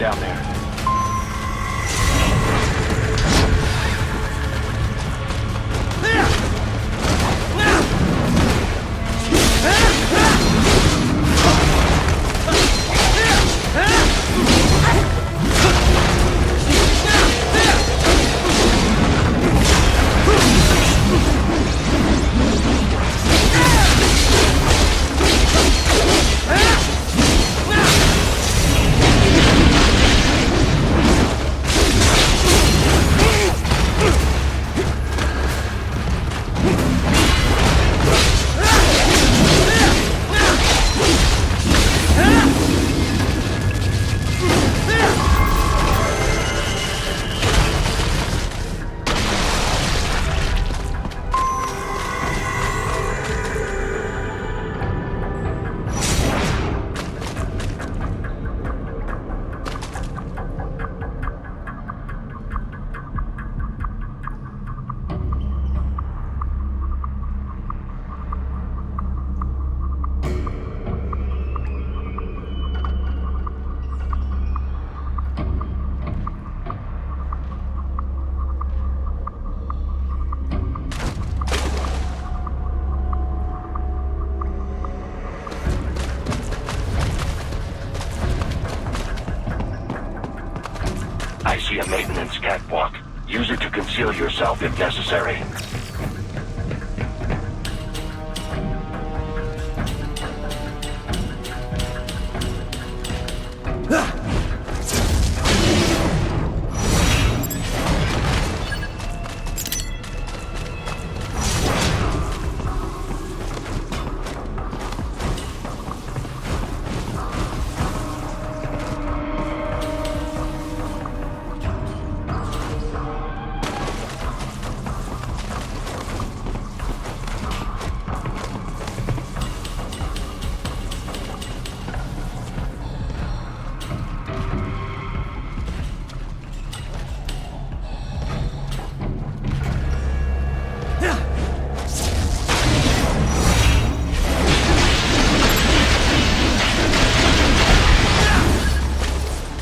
down there. I see a maintenance catwalk. Use it to conceal yourself if necessary.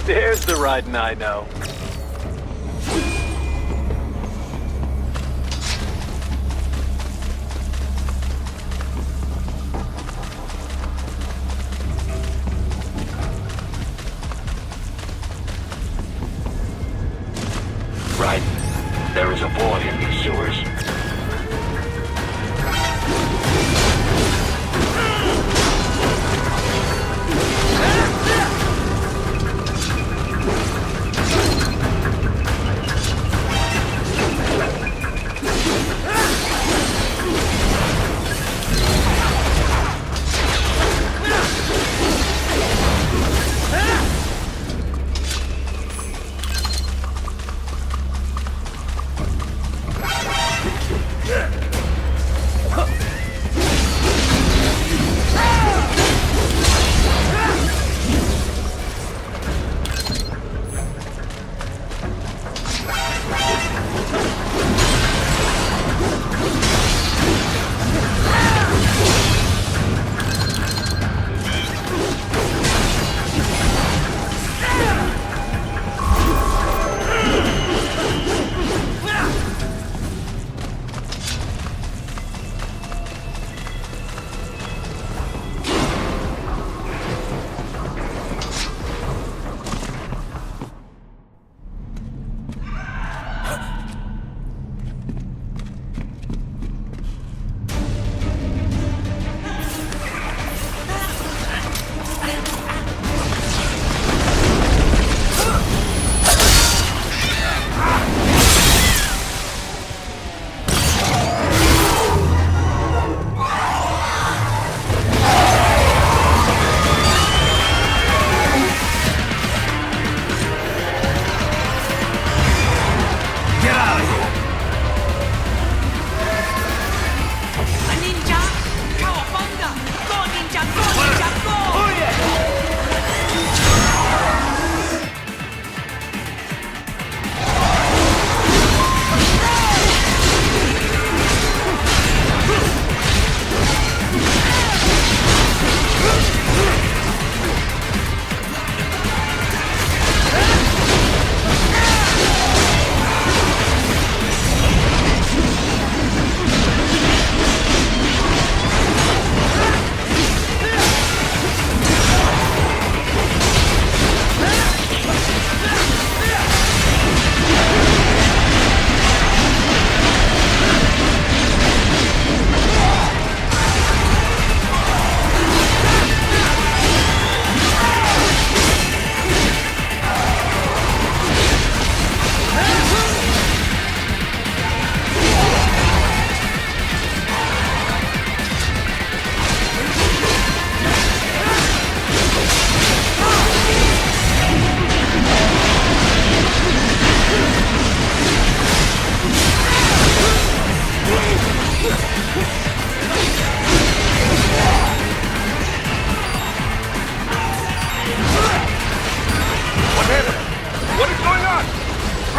There's the riding I know. Right. There is a void in these sewers.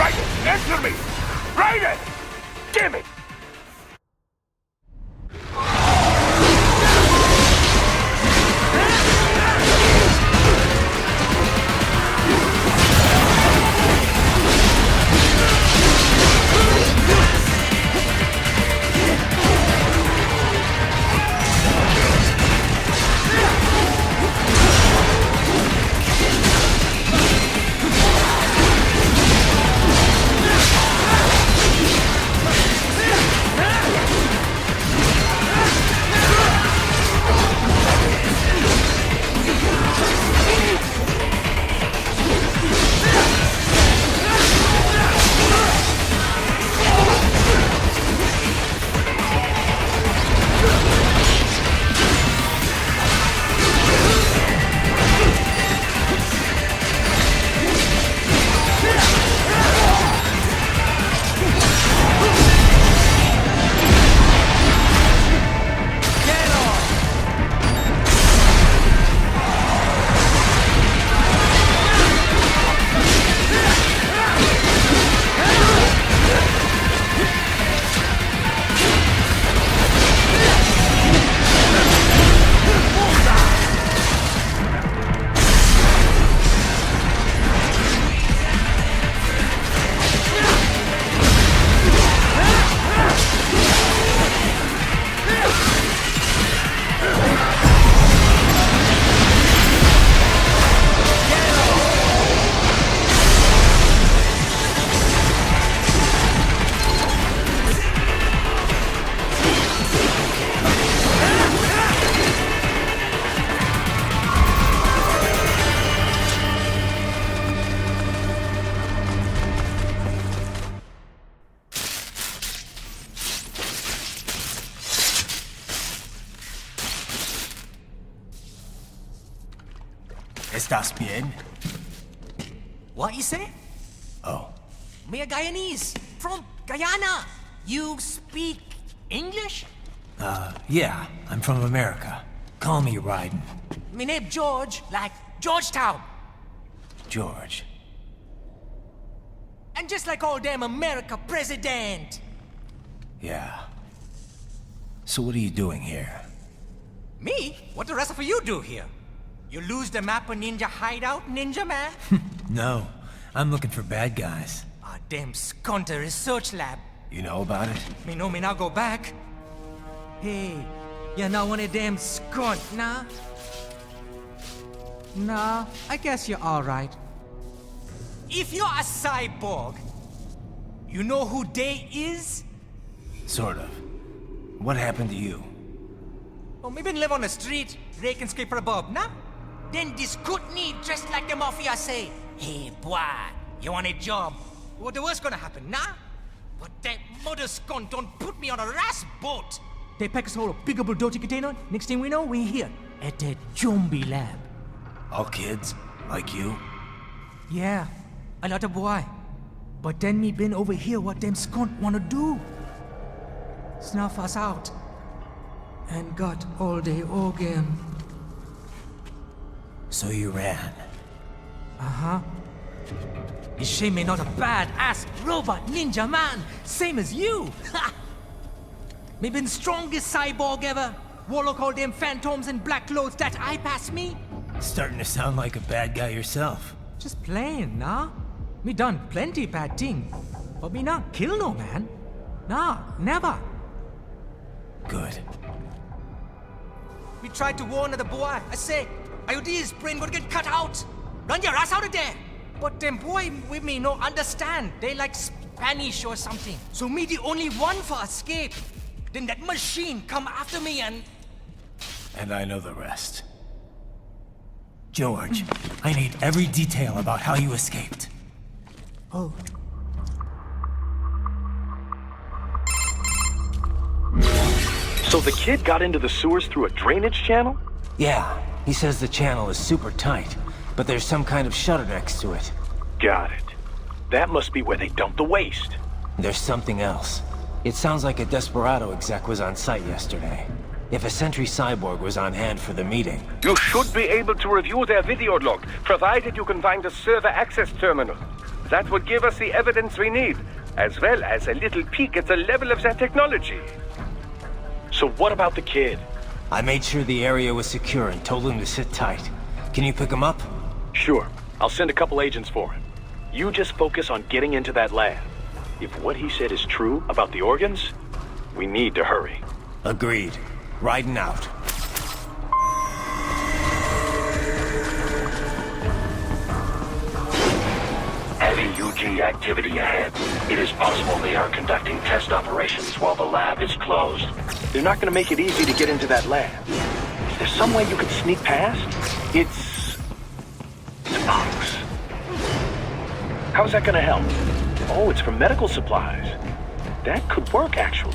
Raiden, answer me! Raiden! Damn it! ¿Estás bien? What you say? Oh. Me a Guyanese from Guyana. You speak English? Yeah, I'm from America. Call me Raiden. Me name George, like Georgetown. George. And just like all damn America president. Yeah. So what are you doing here? Me? What the rest of you do here? You lose the map of Ninja hideout, Ninja man? No, I'm looking for bad guys. Ah, damn Skunter research lab. You know about it? Me know me now go back. Hey, you're not one of them skunt, nah? Nah, I guess you're alright. If you're a cyborg, you know who they is? Sort of. What happened to you? Oh, me been live on the street, rake and scrape for a bob, nah? Then this good need dressed like the mafia say, hey boy, you want a job? What the worst gonna happen, nah? But that mother skunt don't put me on a ras boat. They pack us all a big old dirty container. Next thing we know, we're here at the zombie lab. All kids? Like you? Yeah, a lot of boy. But then me been over here what them skunt wanna do. Snuff us out. And got all the organ. So you ran? Uh-huh. Is shame me not a bad-ass robot ninja man, same as you. Ha! Me been strongest cyborg ever. Warlock all them phantoms and black clothes that eye pass me. Starting to sound like a bad guy yourself. Just playing, nah? Me done plenty bad thing. But me not kill no man. Nah, never. Good. We tried to warn the boy. I say, IOD's brain gonna get cut out. Run your ass out of there. But them boy with me no understand. They like Spanish or something. So me the only one for escape. Then that machine come after me and... And I know the rest. George, I need every detail about how you escaped. Oh. So the kid got into the sewers through a drainage channel? Yeah, he says the channel is super tight, but there's some kind of shutter next to it. Got it. That must be where they dumped the waste. There's something else. It sounds like a Desperado exec was on site yesterday. If a Sentry Cyborg was on hand for the meeting... You should be able to review their video log, provided you can find a server access terminal. That would give us the evidence we need, as well as a little peek at the level of their technology. So what about the kid? I made sure the area was secure and told him to sit tight. Can you pick him up? Sure, I'll send a couple agents for him. You just focus on getting into that lab. If what he said is true about the organs, we need to hurry. Agreed. Riding out. Heavy UG activity ahead. It is possible they are conducting test operations while the lab is closed. They're not gonna make it easy to get into that lab. Is there some way you could sneak past? It's bugs. How's that gonna help? Oh, it's for medical supplies. That could work, actually.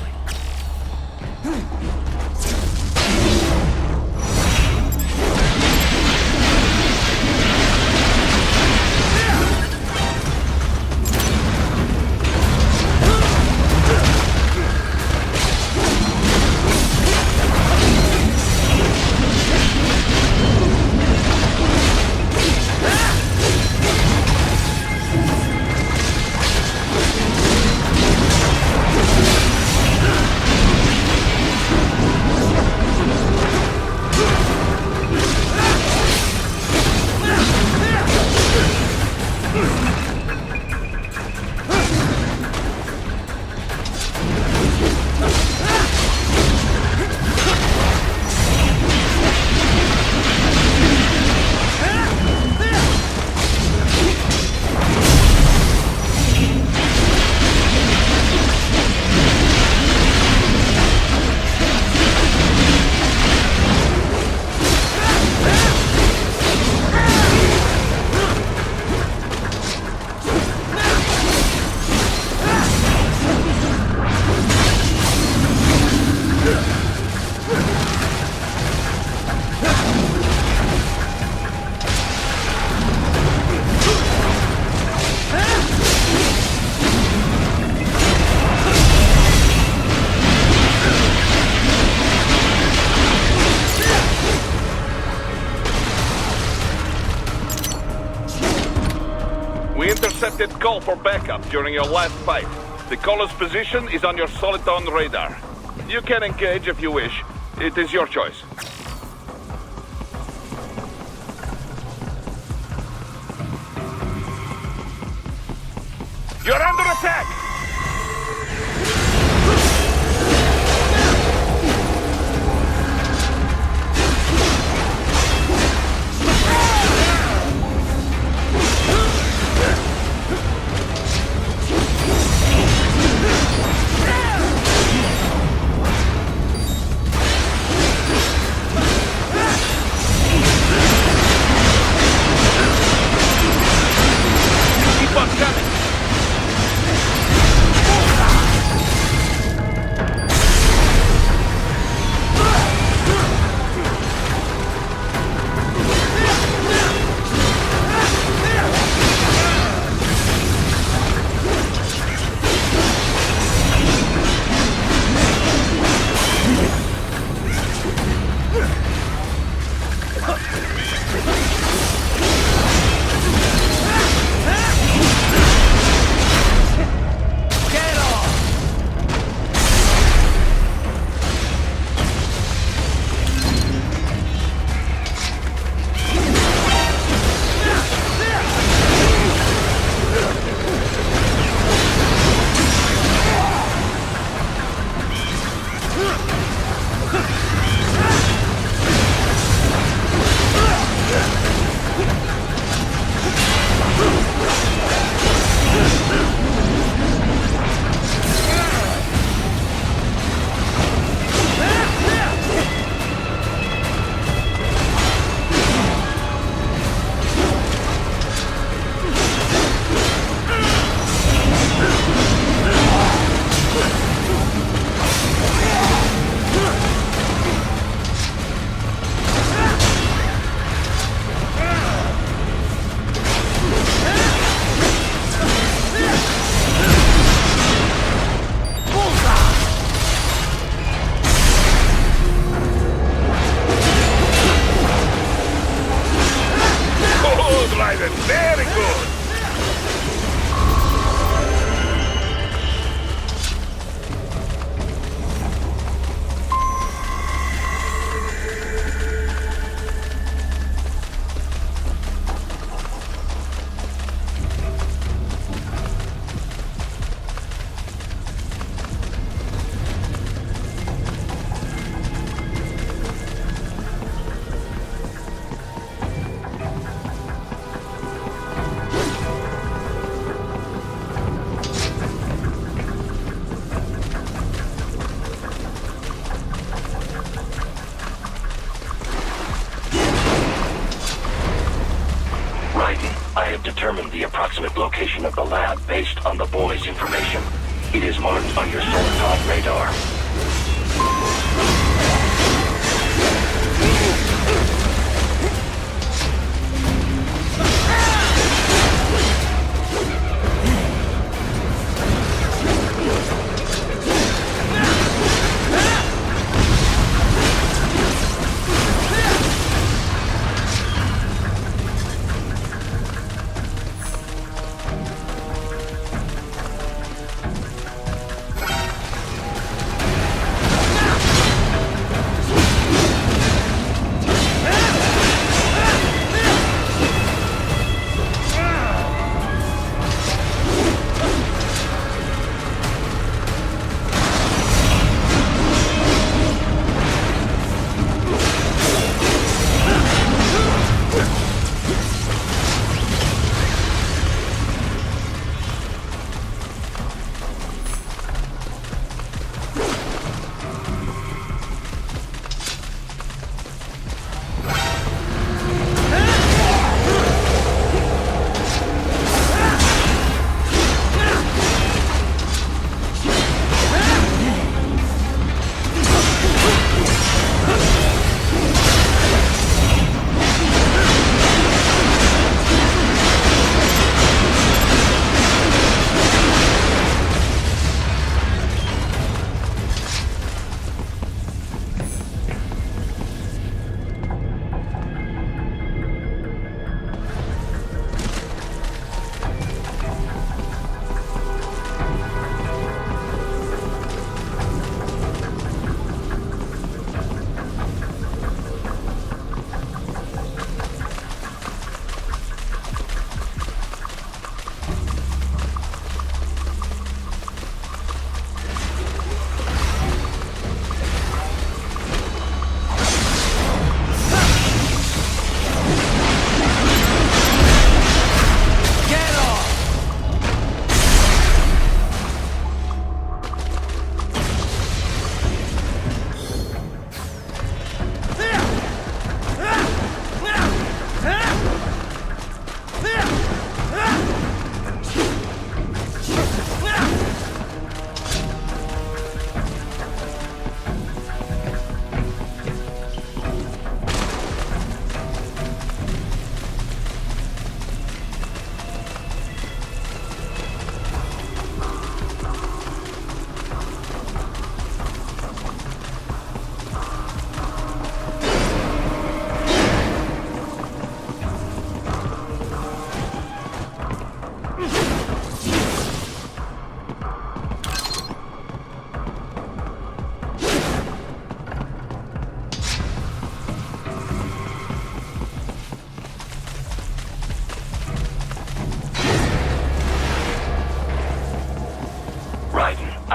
We intercepted call for backup during your last fight. The caller's position is on your Soliton radar. You can engage if you wish. It is your choice. You're under attack! Keep on coming! based on the boy's information. It is marked on your Soliton radar.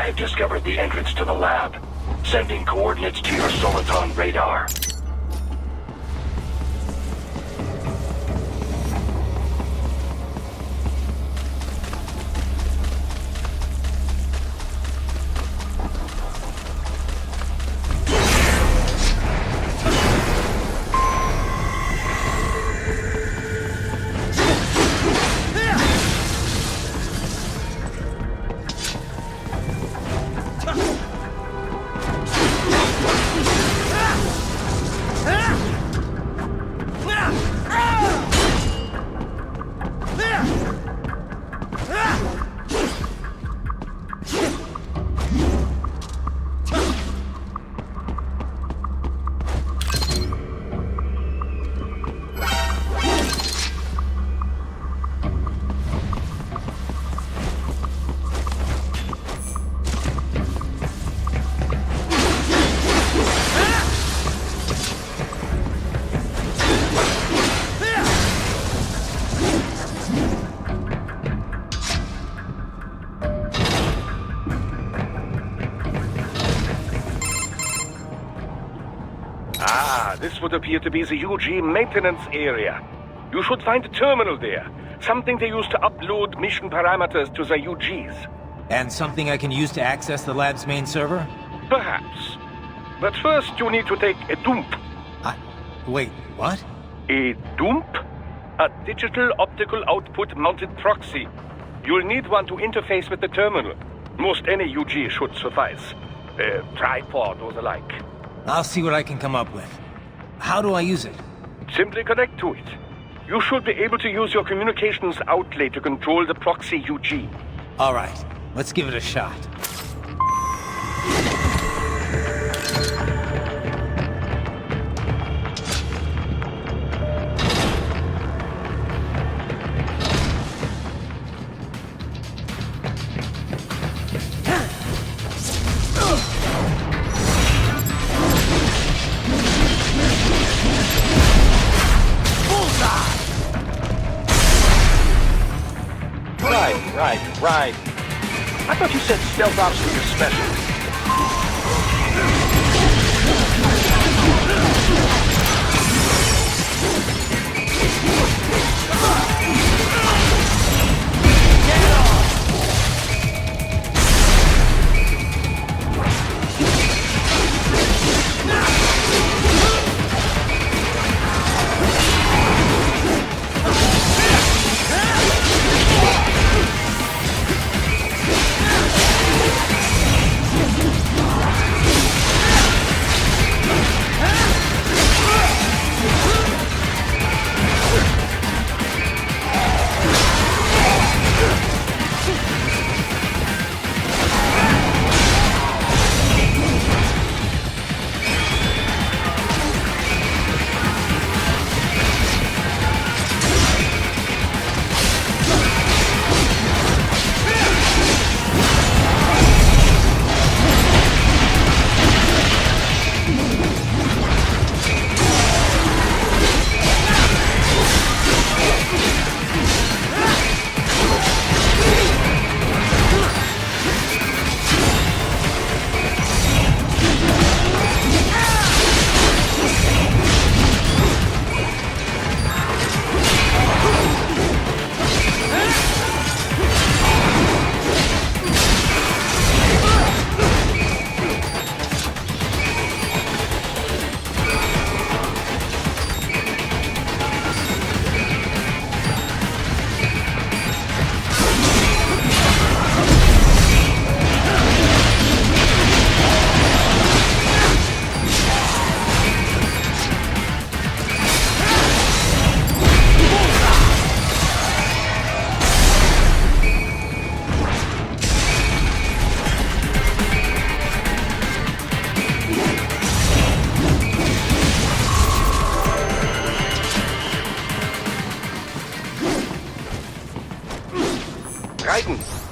I have discovered the entrance to the lab. Sending coordinates to your Soliton radar. This would appear to be the UG maintenance area. You should find a terminal there. Something they use to upload mission parameters to the UGs. And something I can use to access the lab's main server? Perhaps. But first you need to take a dump. Wait, what? A dump? A digital optical output mounted proxy. You'll need one to interface with the terminal. Most any UG should suffice. A tripod or the like. I'll see what I can come up with. How do I use it? Simply connect to it. You should be able to use your communications outlay to control the proxy UG. Alright, let's give it a shot. Right. I thought you said stealth ops was your specialty.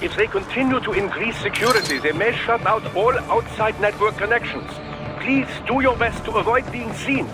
If they continue to increase security, they may shut out all outside network connections. Please do your best to avoid being seen.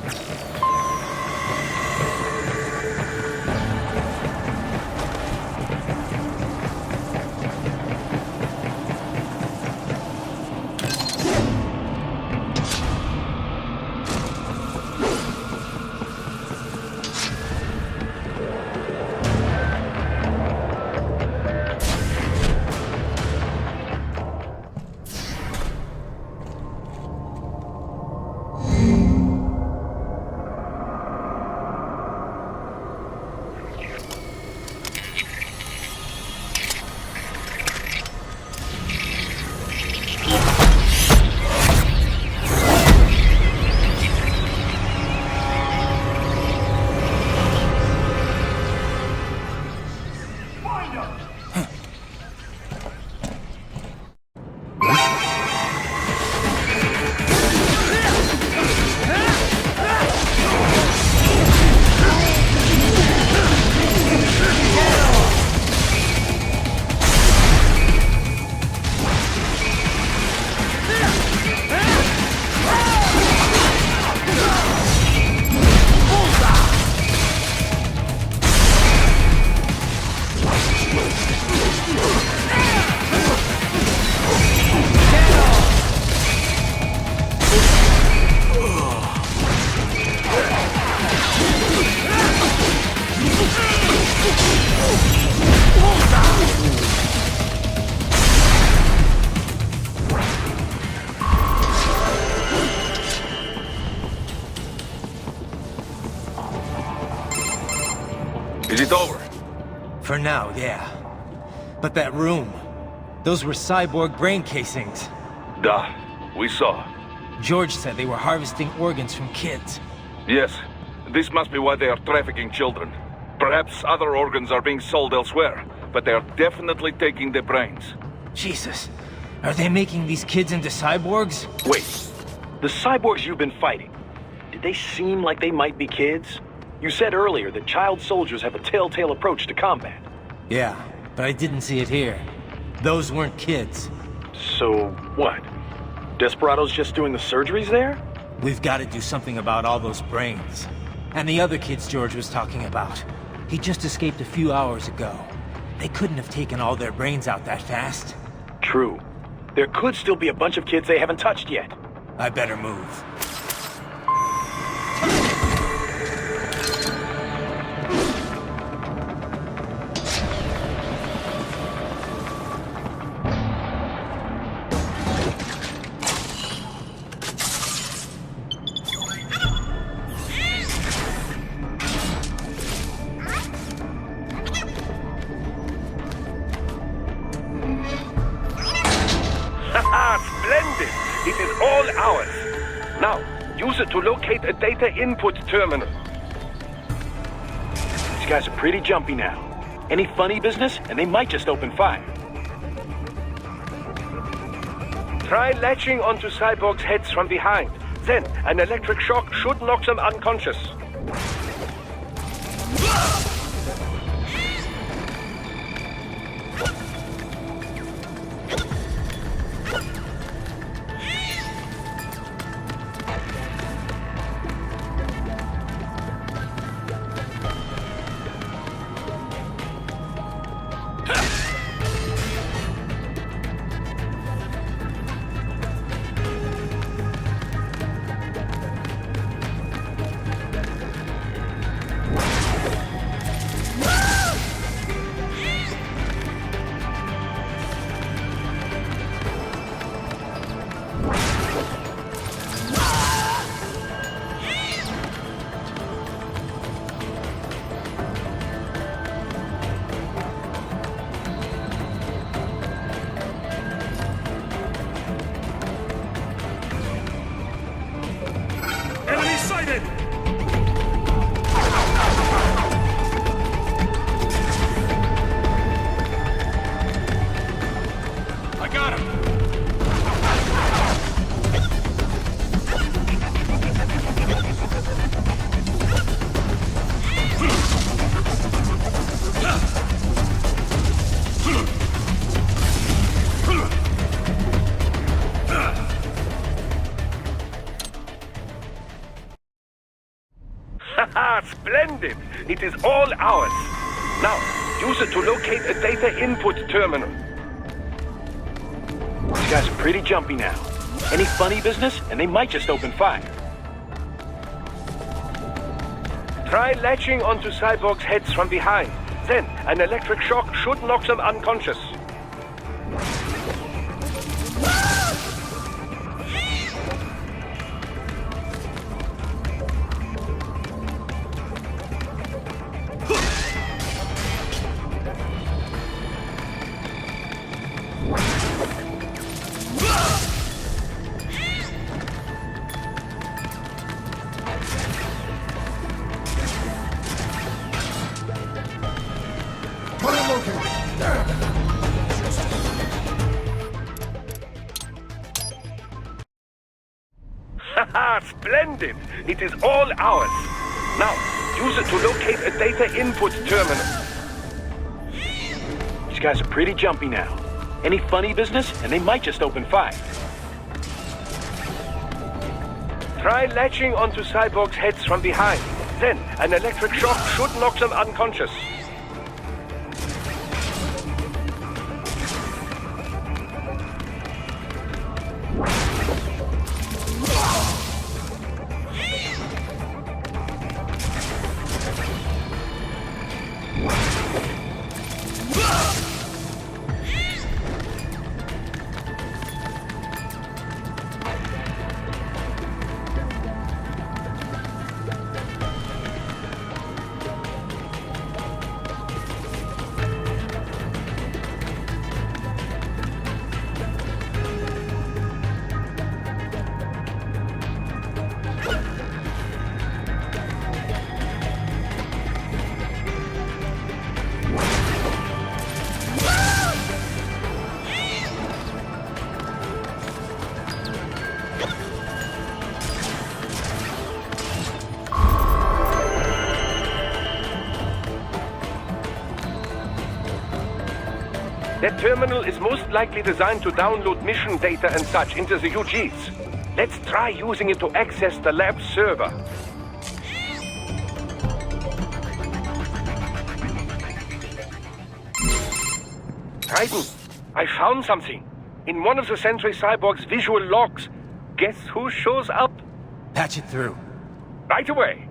Is it over? For now, yeah. But that room... those were cyborg brain casings. Duh. We saw. George said they were harvesting organs from kids. Yes. This must be why they are trafficking children. Perhaps other organs are being sold elsewhere, but they are definitely taking the brains. Jesus. Are they making these kids into cyborgs? Wait. The cyborgs you've been fighting, did they seem like they might be kids? You said earlier that child soldiers have a telltale approach to combat. Yeah, but I didn't see it here. Those weren't kids. So, what? Desperado's just doing the surgeries there? We've got to do something about all those brains. And the other kids George was talking about. He just escaped a few hours ago. They couldn't have taken all their brains out that fast. True. There could still be a bunch of kids they haven't touched yet. I better move. Splendid! It is all ours. Now, use it to locate a data input terminal. These guys are pretty jumpy now. Any funny business, and they might just open fire. Try latching onto Cyborgs' heads from behind. Then, an electric shock should knock them unconscious. Splendid! It is all ours. Now, use it to locate a data input terminal. These guys are pretty jumpy now. Any funny business, and they might just open fire. Try latching onto Cyborgs' heads from behind. Then, an electric shock should knock them unconscious. Splendid! It is all ours. Now, use it to locate a data input terminal. These guys are pretty jumpy now. Any funny business, and they might just open fire. Try latching onto Cyborgs' heads from behind. Then, an electric shock should knock them unconscious. That terminal is most likely designed to download mission data and such into the UGs. Let's try using it to access the lab server. Raiden, I found something. In one of the Sentry Cyborgs' visual logs. Guess who shows up? Patch it through. Right away.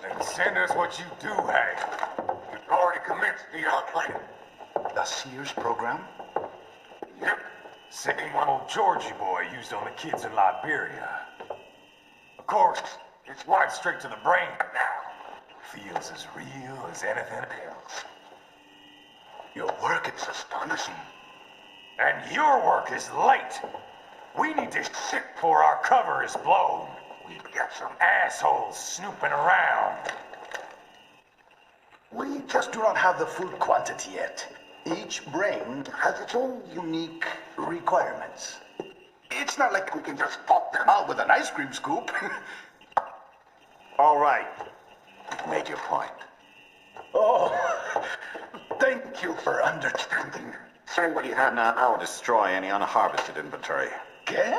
Then send us what you do have. You've already commenced the plan. The Sears program? Yep. Same one old Georgie boy used on the kids in Liberia. Of course, it's right straight to the brain now. Feels as real as anything else. Your work is astonishing. And your work is late. We need this shit before our cover is blown. We've got some assholes snooping around. We just do not have the full quantity yet. Each brain has its own unique requirements. It's not like we can just pop them out with an ice cream scoop. All right. You've made your point. Oh, thank you for understanding. Send what you have now. I'll destroy any unharvested inventory. Okay?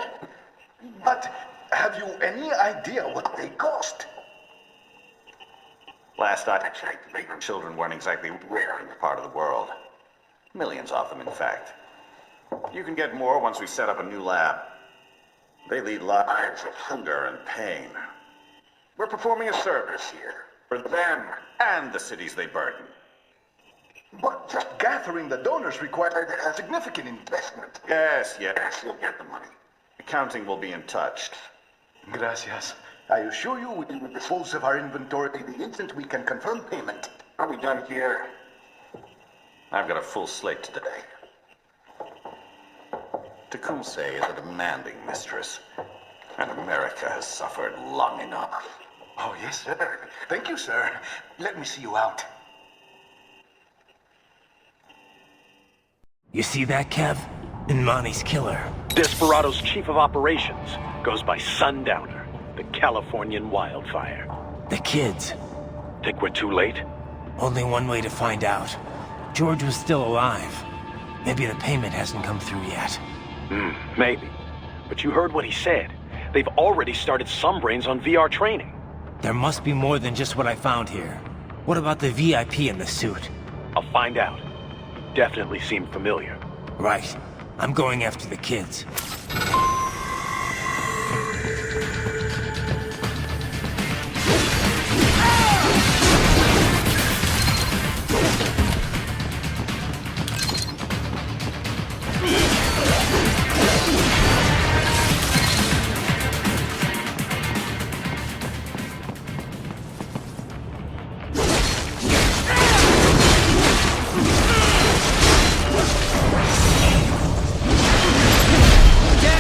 But have you any idea what they cost? Last I checked, the children weren't exactly rare in this part of the world. Millions of them, in fact. You can get more once we set up a new lab. They lead lives of hunger and pain. We're performing a service here. For them and the cities they burden. But just gathering the donors required a significant investment. Yes, you'll get the money. Accounting will be in touch. Gracias. I assure you we will dispose of our inventory the instant we can confirm payment. Are we done here? I've got a full slate today. Tecumseh is a demanding mistress, and America has suffered long enough. Oh, yes, sir. Thank you, sir. Let me see you out. You see that, Kev? Imani's killer. Desperado's chief of operations goes by Sundowner, the Californian wildfire. The kids. Think we're too late? Only one way to find out. George was still alive. Maybe the payment hasn't come through yet. Maybe. But you heard what he said. They've already started some brains on VR training. There must be more than just what I found here. What about the VIP in the suit? I'll find out. Definitely seemed familiar. Right. I'm going after the kids. Get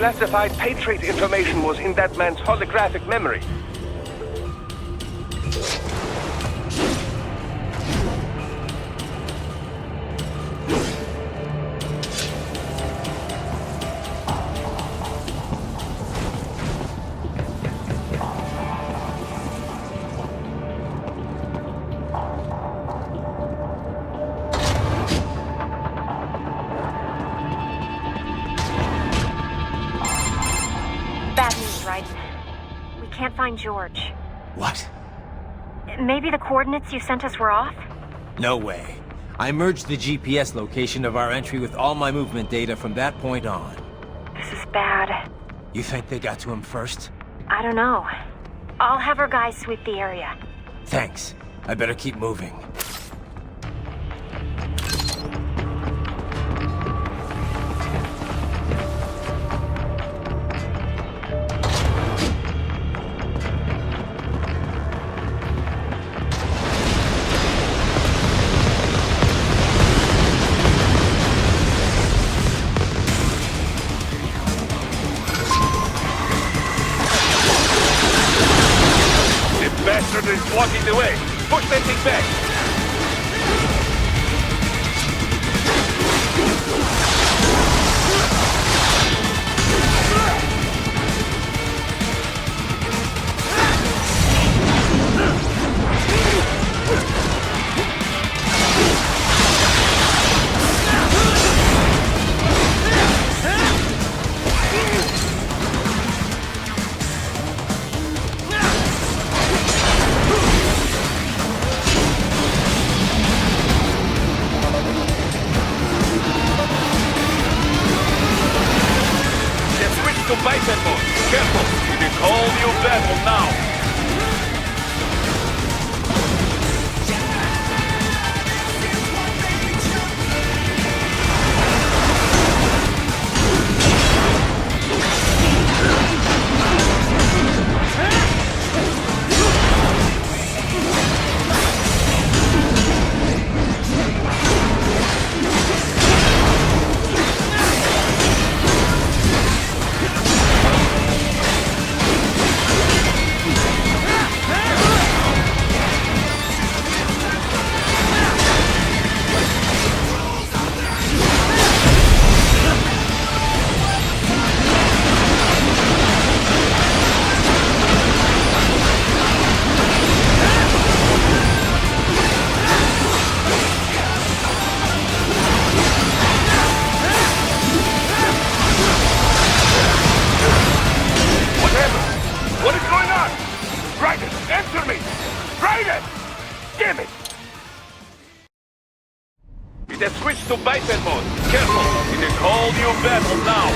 classified Patriot information was in that man's holographic memory. Bad news, right? We can't find George. What? Maybe the coordinates you sent us were off? No way. I merged the GPS location of our entry with all my movement data from that point on. This is bad. You think they got to him first? I don't know. I'll have our guys sweep the area. Thanks. I better keep moving. Bastard is blocking the way. Push that thing back. To biped mode. Careful, it is all new battle now. It has switched to biped mode. Careful, it is all new battle now.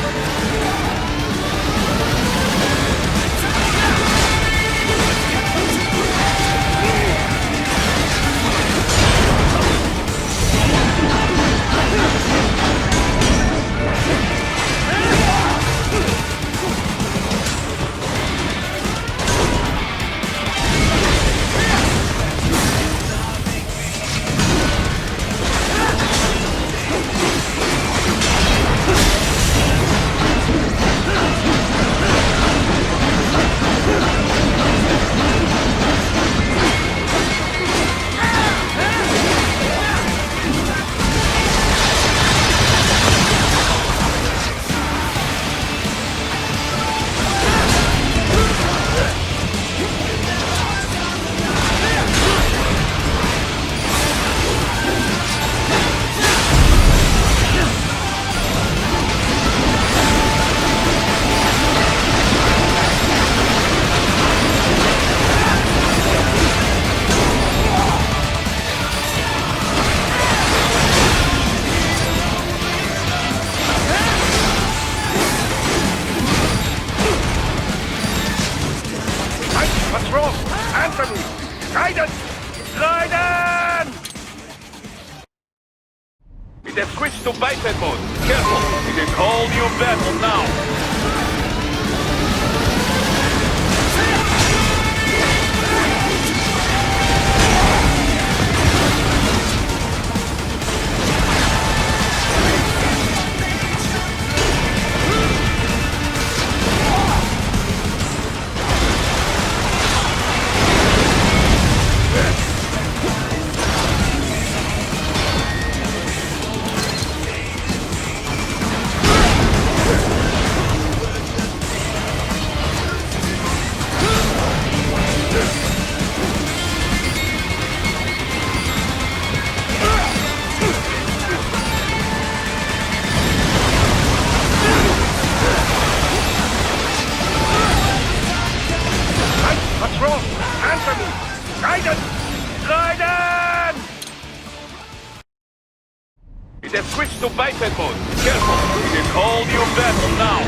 What's wrong? Answer me! Raiden! Raiden! It has switched to biped mode. Careful, it is all new battle now. to biped mode. Careful, it is all new battle now.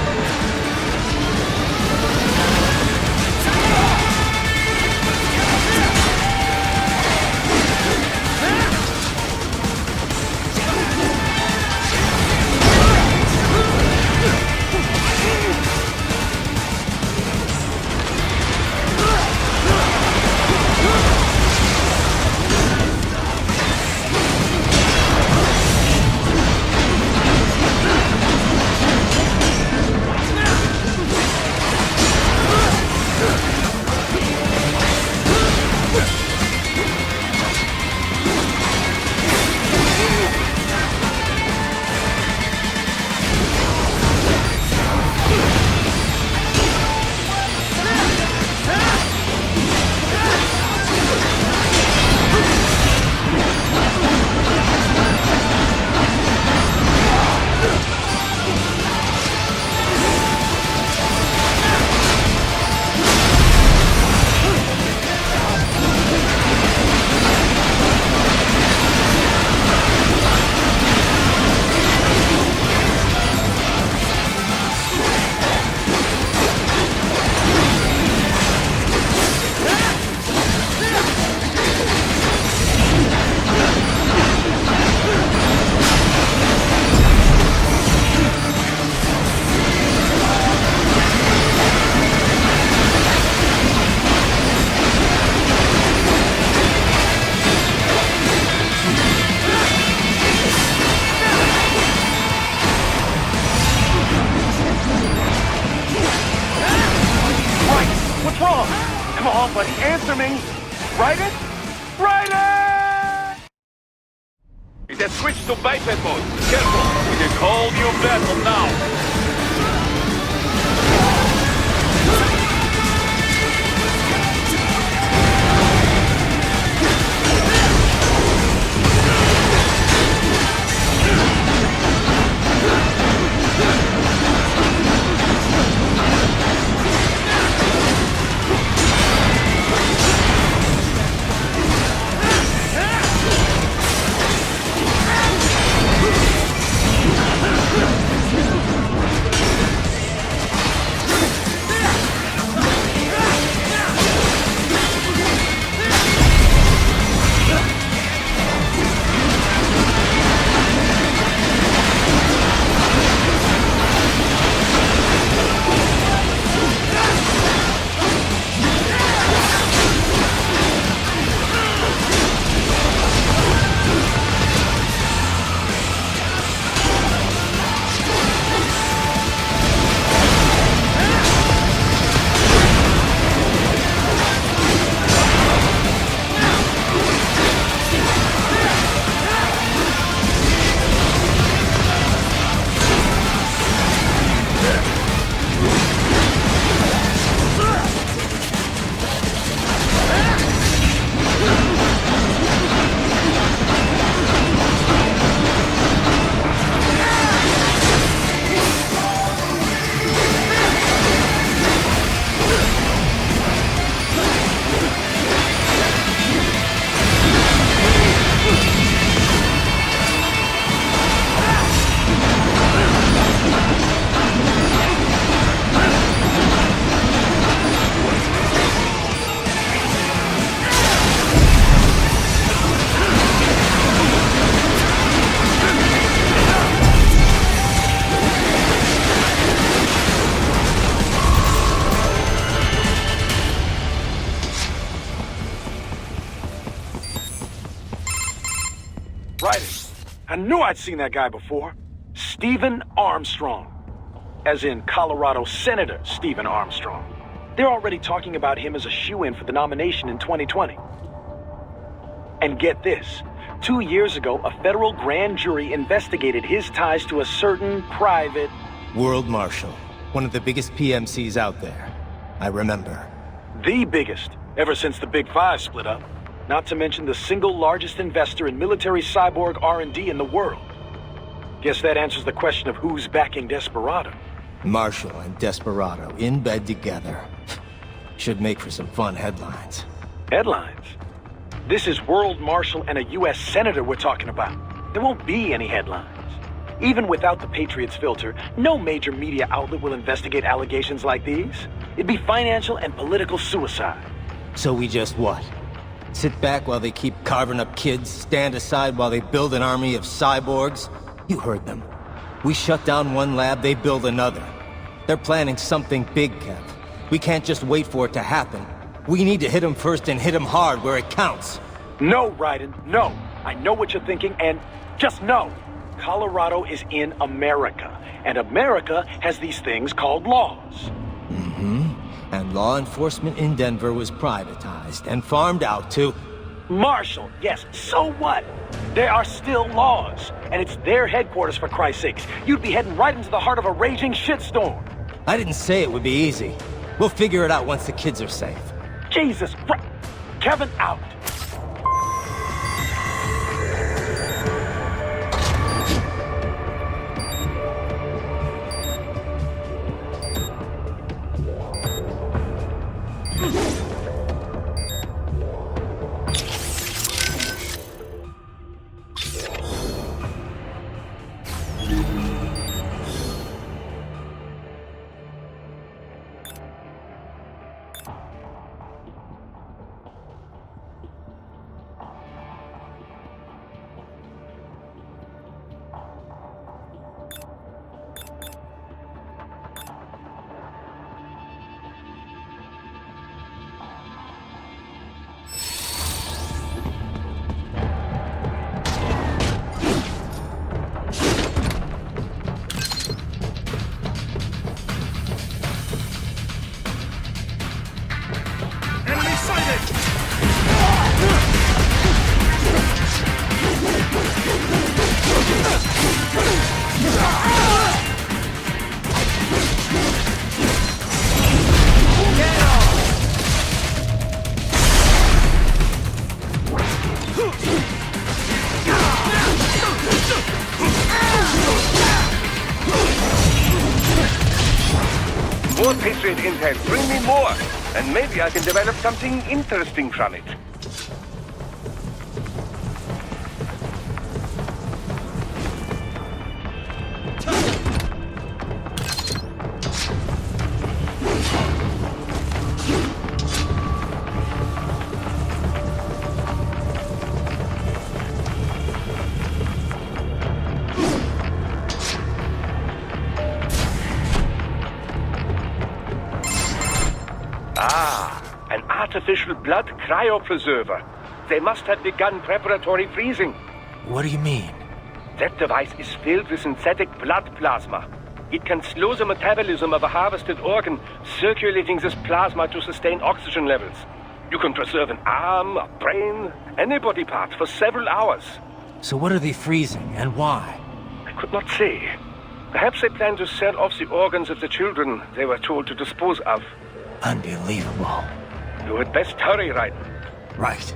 Come on, buddy, answer me! Write it? Write it! It has switched to biped mode. Careful, it is all new battle now. I knew I'd seen that guy before. Stephen Armstrong. As in Colorado Senator Stephen Armstrong. They're already talking about him as a shoo-in for the nomination in 2020. And get this. 2 years ago, a federal grand jury investigated his ties to a certain private... World Marshal. One of the biggest PMCs out there. I remember. The biggest, ever since the Big Five split up. Not to mention the single largest investor in military cyborg R&D in the world. Guess that answers the question of who's backing Desperado. Marshall and Desperado in bed together. Should make for some fun headlines. Headlines? This is World Marshal and a U.S. Senator we're talking about. There won't be any headlines. Even without the Patriots filter, no major media outlet will investigate allegations like these. It'd be financial and political suicide. So we just what? Sit back while they keep carving up kids, stand aside while they build an army of cyborgs? You heard them. We shut down one lab, they build another. They're planning something big, Kev. We can't just wait for it to happen. We need to hit them first and hit them hard where it counts. No, Raiden, no. I know what you're thinking, and just know. Colorado is in America, and America has these things called laws. And law enforcement in Denver was privatized and farmed out to... Marshall, yes, so what? There are still laws, and it's their headquarters, for Christ's sakes. You'd be heading right into the heart of a raging shitstorm. I didn't say it would be easy. We'll figure it out once the kids are safe. Jesus Christ. Kevin out. More Patriot intel. Bring me more. And maybe I can develop something interesting from it. An artificial blood cryopreserver. They must have begun preparatory freezing. What do you mean? That device is filled with synthetic blood plasma. It can slow the metabolism of a harvested organ, circulating this plasma to sustain oxygen levels. You can preserve an arm, a brain, any body part for several hours. So what are they freezing, and why? I could not say. Perhaps they plan to sell off the organs of the children they were told to dispose of. Unbelievable. You had best hurry, Raiden. Right.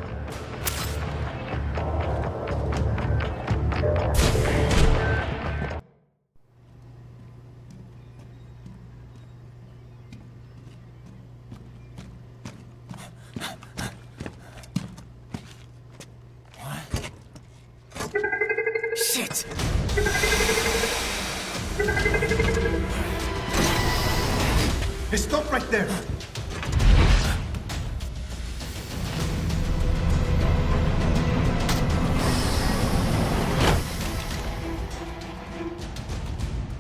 Shit! Hey, stop right there!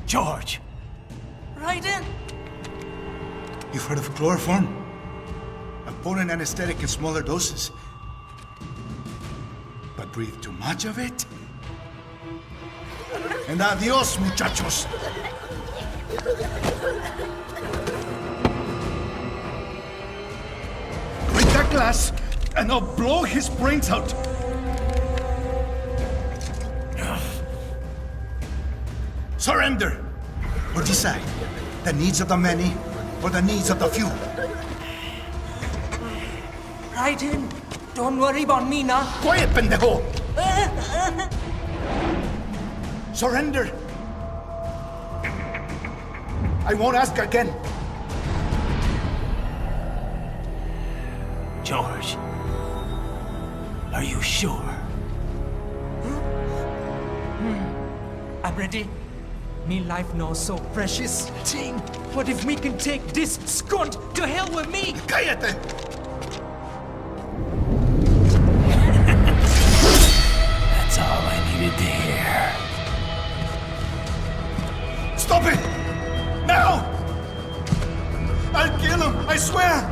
George! Raiden! You've heard of chloroform? A potent anesthetic in smaller doses. But breathe too much of it? And adios, muchachos! Break that glass, and I'll blow his brains out! Surrender! Or decide, the needs of the many, or the needs of the few. Raiden, don't worry about me now. Quiet, pendejo! Surrender! I won't ask again. George, are you sure? I'm lab ready. Me life now so precious. Ting, what if me can take this skunt to hell with me? ¡Cállate! That's all I needed to hear. Stop it! Now! I'll kill him, I swear!